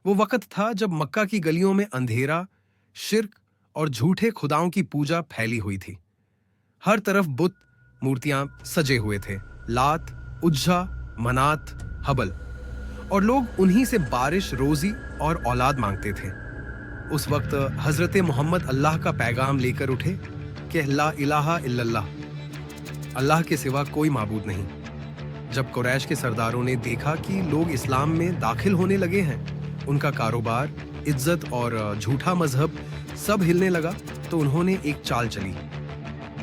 वो वक्त था जब मक्का की गलियों में अंधेरा, शिर्क और झूठे खुदाओं की पूजा फैली हुई थी। हर तरफ बुत मूर्तियां सजे हुए थे, लात, उज्जा, मनात, हबल, और लोग उन्हीं से बारिश, रोजी और औलाद मांगते थे। उस वक्त हजरत मोहम्मद अल्लाह का पैगाम लेकर उठे कि ला इलाहा इल्लल्लाह, अल्लाह के सिवा कोई माबूद नहीं। जब कुरैश के सरदारों ने देखा कि लोग इस्लाम में दाखिल होने लगे हैं, उनका कारोबार, इज्जत और झूठा मजहब सब हिलने लगा, तो उन्होंने एक चाल चली।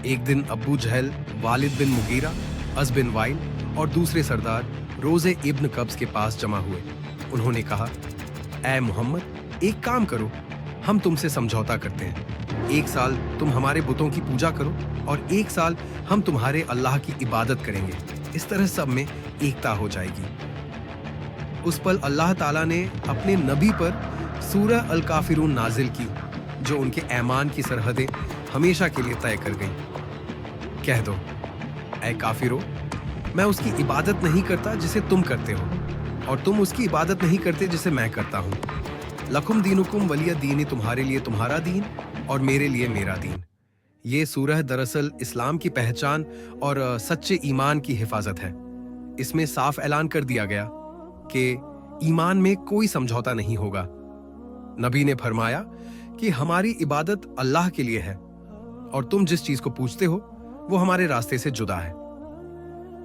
एक दिन अब्बू जहल, वालिद बिन मुगीरा, अस बिन वाइल और दूसरे सरदार रोज़े इब्न कब्स के पास जमा हुए। उन्होंने कहा, ऐ मोहम्मद, एक काम करो, हम तुमसे समझौता करते हैं। एक साल तुम हमारे बुतों की पूजा करो और एक साल हम तुम्हारे अल्लाह की इबादत करेंगे। इस तरह सब में एकता हो जाएगी। उस पल अल्लाह ताला ने अपने नबी पर सूरह अल काफिरून नाजिल की, जो उनके ऐमान की सरहदें हमेशा के लिए तय कर गई। कह दो, ऐ काफिरो, मैं उसकी इबादत नहीं करता जिसे तुम करते हो, और तुम उसकी इबादत नहीं करते जिसे मैं करता हूँ। लकुम दीनुकुम वलिय दीन, तुम्हारे लिए तुम्हारा दीन और मेरे लिए मेरा दीन। ये सूरह दरअसल इस्लाम की पहचान और सच्चे ईमान की हिफाजत है। इसमें साफ ऐलान कर दिया गया कि ईमान में कोई समझौता नहीं होगा। नबी ने फरमाया कि हमारी इबादत अल्लाह के लिए है और तुम जिस चीज को पूछते हो वो हमारे रास्ते से जुदा है।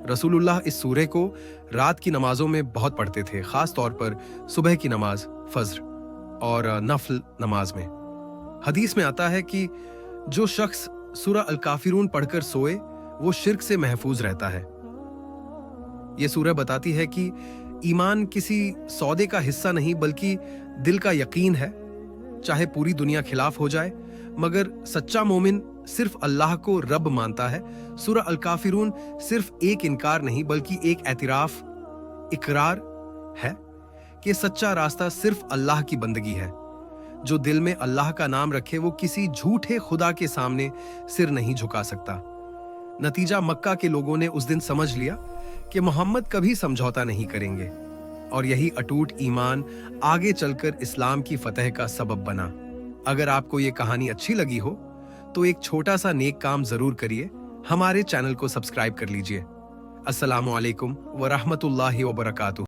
रसूलुल्लाह इस सूरह को रात की नमाजों में बहुत पढ़ते थे, खास तौर पर सुबह की नमाज, फज्र और नफल नमाज में। हदीस में आता है कि जो शख्स सूरह अल काफिरून पढ़कर सोए वो शिर्क से महफूज रहता है। ये सूरह बताती है कि ईमान किसी सौदे का हिस्सा नहीं बल्कि दिल का यकीन है। चाहे पूरी दुनिया खिलाफ हो जाए, मगर सच्चा मोमिन सिर्फ अल्लाह को रब मानता है। सूरह अल काफिरून सिर्फ एक इनकार नहीं बल्कि एक एतराफ, इकरार है कि सच्चा रास्ता सिर्फ अल्लाह की बंदगी है। जो दिल में अल्लाह का नाम रखे वो किसी झूठे खुदा के सामने सिर नहीं झुका सकता। नतीजा, मक्का के लोगों ने उस दिन समझ लिया कि मोहम्मद कभी समझौता नहीं करेंगे, और यही अटूट ईमान आगे चलकर इस्लाम की फतह का सबब बना। अगर आपको ये कहानी अच्छी लगी हो तो एक छोटा सा नेक काम जरूर करिए, हमारे चैनल को सब्सक्राइब कर लीजिए। अस्सलामु अलैकुम व रहमतुल्लाहि व बरकातुहू।